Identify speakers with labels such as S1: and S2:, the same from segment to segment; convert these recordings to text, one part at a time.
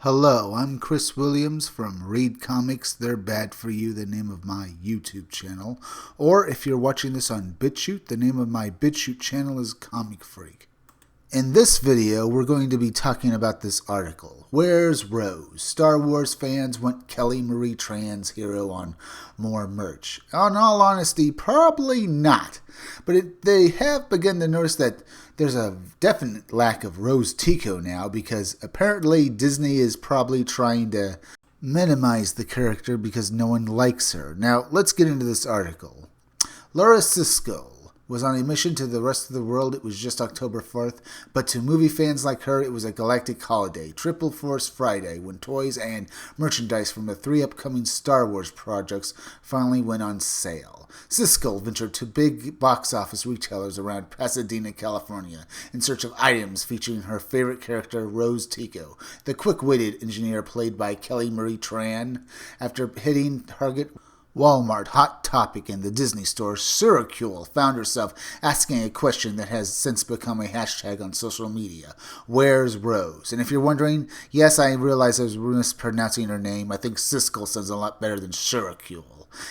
S1: Hello, I'm Chris Williams from Read Comics, They're Bad For You, the name of my YouTube channel. Or if you're watching this on BitChute, the name of my BitChute channel is Comic Freak. In this video, we're going to be talking about this article. Where's Rose? Star Wars fans want Kelly Marie Tran's hero on more merch. In all honesty, probably not. But they have begun to notice that there's a definite lack of Rose Tico now because apparently Disney is probably trying to minimize the character because no one likes her. Now, let's get into this article. Laura Cisco was on a mission to the rest of the world. It was just October 4th, but to movie fans like her, it was a galactic holiday, Triple Force Friday, when toys and merchandise from the 3 upcoming Star Wars projects finally went on sale. Cisco ventured to big box office retailers around Pasadena, California, in search of items featuring her favorite character, Rose Tico, the quick-witted engineer played by Kelly Marie Tran. After hitting Target, Walmart, Hot Topic, and the Disney store, Syracuse found herself asking a question that has since become a hashtag on social media. Where's Rose? And if you're wondering, yes, I realize I was mispronouncing her name. I think Cisco sounds a lot better than Syracuse.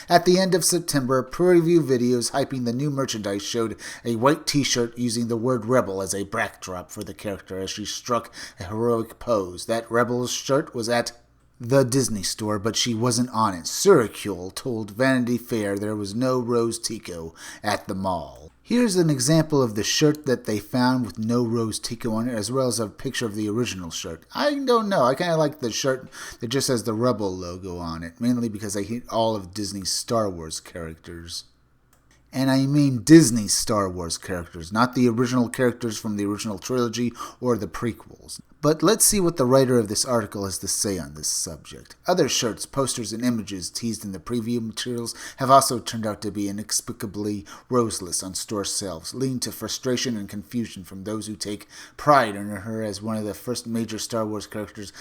S1: At the end of September, preview videos hyping the new merchandise showed a white t-shirt using the word Rebel as a backdrop for the character as she struck a heroic pose. That Rebels shirt was at the Disney store, but she wasn't on it. Syracuse told Vanity Fair there was no Rose Tico at the mall. Here's an example of the shirt that they found with no Rose Tico on it, as well as a picture of the original shirt. I don't know. I kind of like the shirt that just has the Rebel logo on it, mainly because I hate all of Disney's Star Wars characters. And I mean Disney Star Wars characters, not the original characters from the original trilogy or the prequels. But let's see what the writer of this article has to say on this subject. Other shirts, posters, and images teased in the preview materials have also turned out to be inexplicably roseless on store shelves, leading to frustration and confusion from those who take pride in her as one of the first major Star Wars characters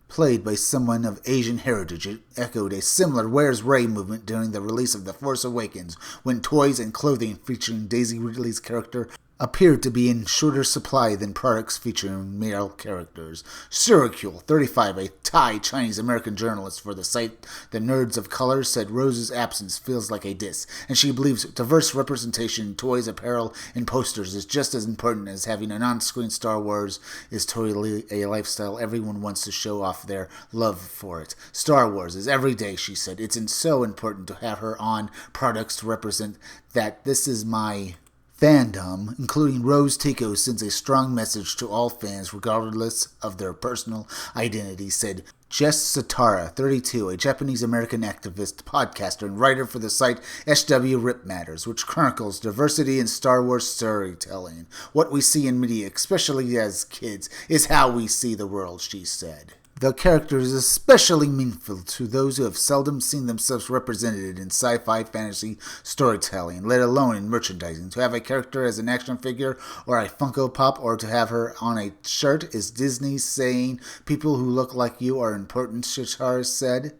S1: played by someone of Asian heritage. It echoed a similar Where's Rey movement during the release of The Force Awakens, when toys and clothing featuring Daisy Ridley's character appeared to be in shorter supply than products featuring male characters. Syracuse, 35, a Thai Chinese-American journalist for the site The Nerds of Color, said Rose's absence feels like a diss, and she believes diverse representation in toys, apparel, and posters is just as important as having an on-screen. Star Wars is totally a lifestyle. Everyone wants to show off their love for it. Star Wars is every day, she said. It's so important to have her on products to represent that. This is my fandom, including Rose Tico, sends a strong message to all fans regardless of their personal identity, said Jess Satara, 32, a Japanese-American activist, podcaster, and writer for the site SW Rip Matters, which chronicles diversity in Star Wars storytelling. What we see in media, especially as kids, is how we see the world, she said. The character is especially meaningful to those who have seldom seen themselves represented in sci-fi fantasy storytelling, let alone in merchandising. To have a character as an action figure or a Funko Pop, or to have her on a shirt, is Disney saying people who look like you are important, Shishar said.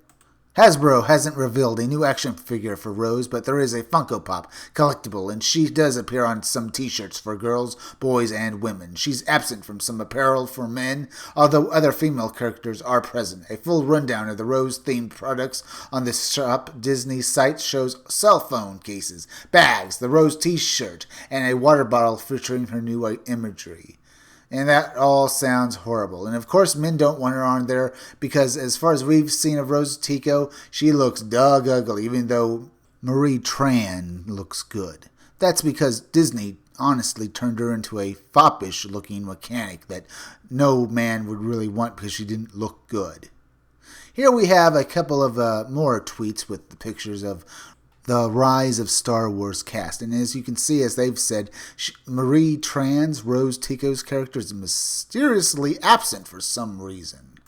S1: Hasbro hasn't revealed a new action figure for Rose, but there is a Funko Pop collectible, and she does appear on some t-shirts for girls, boys, and women. She's absent from some apparel for men, although other female characters are present. A full rundown of the Rose-themed products on the Shop Disney site shows cell phone cases, bags, the Rose t-shirt, and a water bottle featuring her new imagery. And that all sounds horrible. And of course, men don't want her on there because as far as we've seen of Rose Tico, she looks dog ugly, even though Marie Tran looks good. That's because Disney honestly turned her into a foppish-looking mechanic that no man would really want because she didn't look good. Here we have a couple of more tweets with the pictures of the Rise of Star Wars cast. And as you can see, as they've said, Marie Tran's, Rose Tico's character, is mysteriously absent for some reason.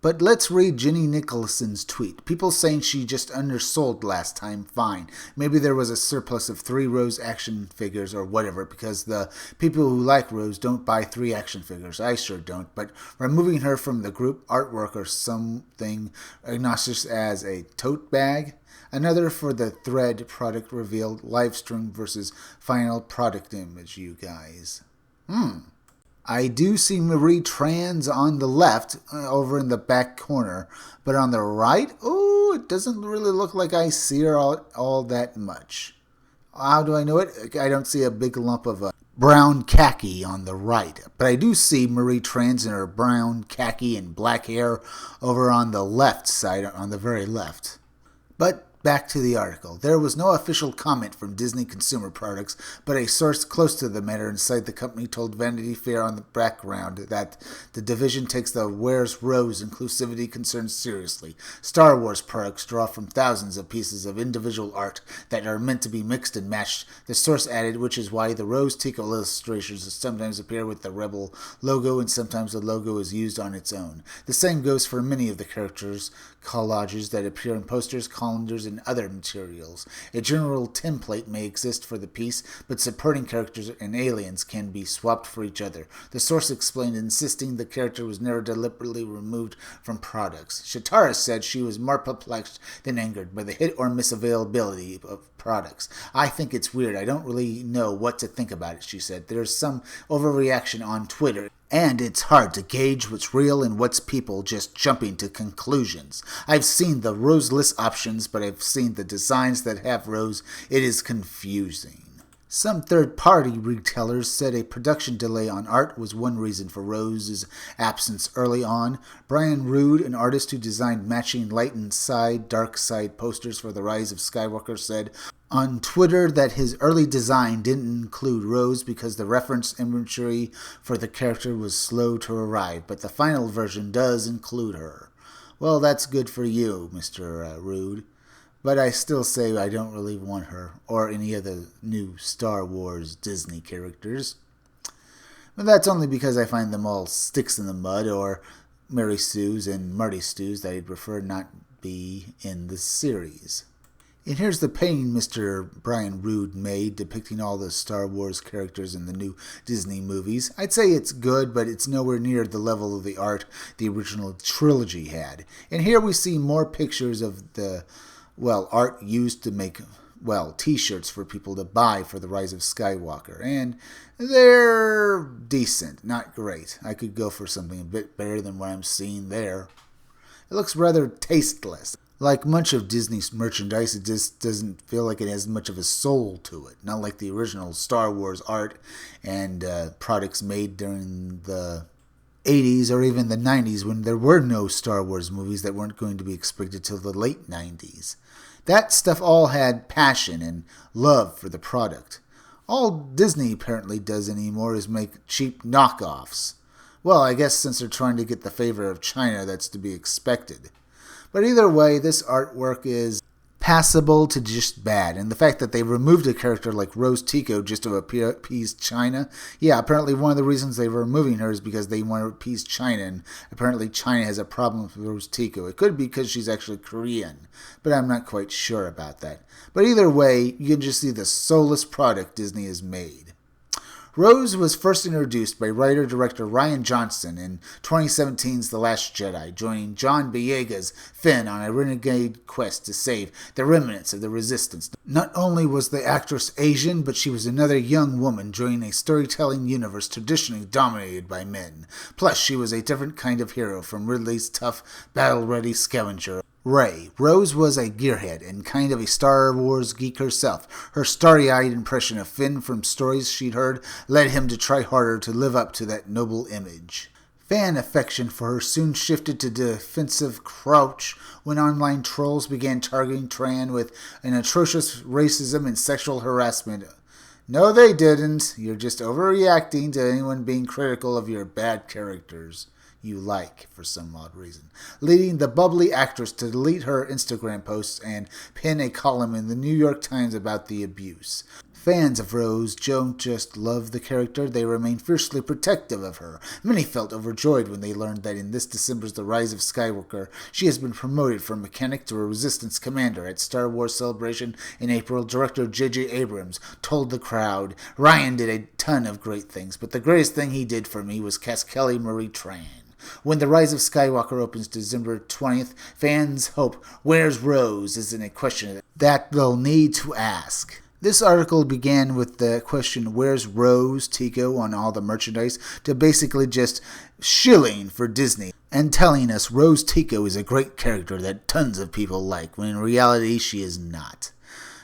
S1: But let's read Jenny Nicholson's tweet. People saying she just undersold last time, fine. Maybe there was a surplus of 3 Rose action figures or whatever, because the people who like Rose don't buy 3 action figures. I sure don't. But removing her from the group artwork or something agnostic as a tote bag. Another for the thread product revealed, live stream versus final product image, you guys. I do see Marie Trans on the left, over in the back corner, but on the right, oh, it doesn't really look like I see her all that much. How do I know it? I don't see a big lump of brown khaki on the right, but I do see Marie Trans in her brown khaki and black hair over on the left side, on the very left. But back to the article. There was no official comment from Disney Consumer Products, but a source close to the matter inside the company told Vanity Fair on the background that the division takes the Where's Rose inclusivity concerns seriously. Star Wars products draw from thousands of pieces of individual art that are meant to be mixed and matched, the source added, which is why the Rose Tico illustrations sometimes appear with the Rebel logo and sometimes the logo is used on its own. The same goes for many of the characters' collages that appear in posters, calendars, and other materials. A general template may exist for the piece, but supporting characters and aliens can be swapped for each other. The source explained, insisting the character was never deliberately removed from products. Shatara said she was more perplexed than angered by the hit or miss availability of products. I think it's weird. I don't really know what to think about it, she said. There's some overreaction on Twitter, and it's hard to gauge what's real and what's people just jumping to conclusions. I've seen the Rose-less options, but I've seen the designs that have Rose. It is confusing. Some third-party retailers said a production delay on art was one reason for Rose's absence early on. Brian Rood, an artist who designed matching light and side, dark side posters for the Rise of Skywalker, said on Twitter that his early design didn't include Rose because the reference imagery for the character was slow to arrive, but the final version does include her. Well, that's good for you, Mr. Rood. But I still say I don't really want her, or any of the new Star Wars Disney characters. But that's only because I find them all sticks in the mud, or Mary Sue's and Marty Stu's that I'd prefer not be in the series. And here's the painting Mr. Brian Rood made, depicting all the Star Wars characters in the new Disney movies. I'd say it's good, but it's nowhere near the level of the art the original trilogy had. And here we see more pictures of the art used to make, t-shirts for people to buy for the Rise of Skywalker. And they're decent, not great. I could go for something a bit better than what I'm seeing there. It looks rather tasteless. Like much of Disney's merchandise, it just doesn't feel like it has much of a soul to it. Not like the original Star Wars art and products made during the 80s or even the 90s when there were no Star Wars movies that weren't going to be expected till the late 90s. That stuff all had passion and love for the product. All Disney apparently does anymore is make cheap knockoffs. Well, I guess since they're trying to get the favor of China, that's to be expected. But either way, this artwork is passable to just bad. And the fact that they removed a character like Rose Tico just to appease China, apparently one of the reasons they were removing her is because they want to appease China, and apparently China has a problem with Rose Tico. It could be because she's actually Korean, but I'm not quite sure about that. But either way, you can just see the soulless product Disney has made. Rose was first introduced by writer-director Rian Johnson in 2017's The Last Jedi, joining John Boyega's Finn on a renegade quest to save the remnants of the Resistance. Not only was the actress Asian, but she was another young woman joining a storytelling universe traditionally dominated by men. Plus, she was a different kind of hero from Ridley's tough, battle-ready scavenger, Rey. Rose was a gearhead and kind of a Star Wars geek herself. Her starry-eyed impression of Finn from stories she'd heard led him to try harder to live up to that noble image. Fan affection for her soon shifted to defensive crouch when online trolls began targeting Tran with an atrocious racism and sexual harassment. No, they didn't. You're just overreacting to anyone being critical of your bad characters you like for some odd reason, leading the bubbly actress to delete her Instagram posts and pen a column in the New York Times about the abuse. Fans of Rose don't just love the character, they remain fiercely protective of her. Many felt overjoyed when they learned that in this December's The Rise of Skywalker, she has been promoted from mechanic to a resistance commander. At Star Wars Celebration in April, director J.J. Abrams told the crowd, "Ryan did a ton of great things, but the greatest thing he did for me was cast Kelly Marie Tran." When The Rise of Skywalker opens December 20th, fans hope "Where's Rose?" isn't a question that they'll need to ask. This article began with the question, where's Rose Tico on all the merchandise, to basically just shilling for Disney and telling us Rose Tico is a great character that tons of people like, when in reality she is not.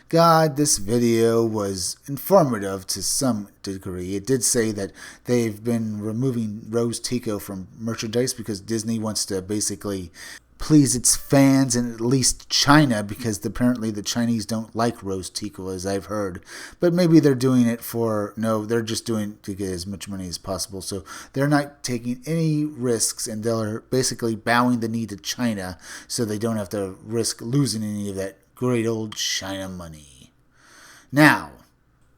S1: God, this video was informative to some degree. It did say that they've been removing Rose Tico from merchandise because Disney wants to basically please its fans in at least China, because apparently the Chinese don't like Rose Tico, as I've heard. But maybe they're doing it they're just doing it to get as much money as possible. So they're not taking any risks, and they're basically bowing the knee to China so they don't have to risk losing any of that great old China money. Now,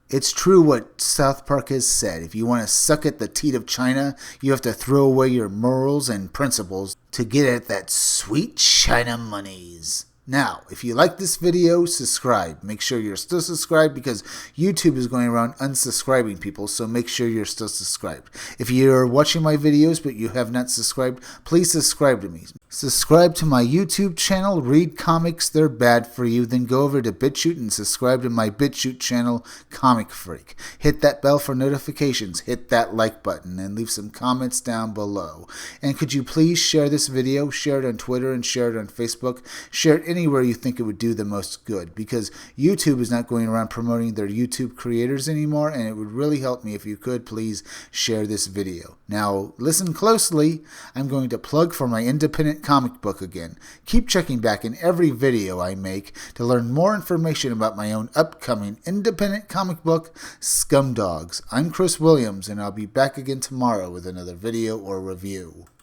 S1: it's true what South Park has said. If you want to suck at the teat of China, you have to throw away your morals and principles to get at that sweet China monies. Now, if you like this video, subscribe. Make sure you're still subscribed, because YouTube is going around unsubscribing people, so make sure you're still subscribed. If you're watching my videos but you have not subscribed, please subscribe to me. Subscribe to my YouTube channel, Read Comics, They're Bad For You. Then go over to BitChute and subscribe to my BitChute channel, Comic Freak. Hit that bell for notifications, hit that like button, and leave some comments down below. And could you please share this video, share it on Twitter and share it on Facebook, share it anywhere you think it would do the most good, because YouTube is not going around promoting their YouTube creators anymore, and it would really help me if you could please share this video. Now, listen closely. I'm going to plug for my independent comic book again. Keep checking back in every video I make to learn more information about my own upcoming independent comic book, Scumdogs. I'm Chris Williams, and I'll be back again tomorrow with another video or review.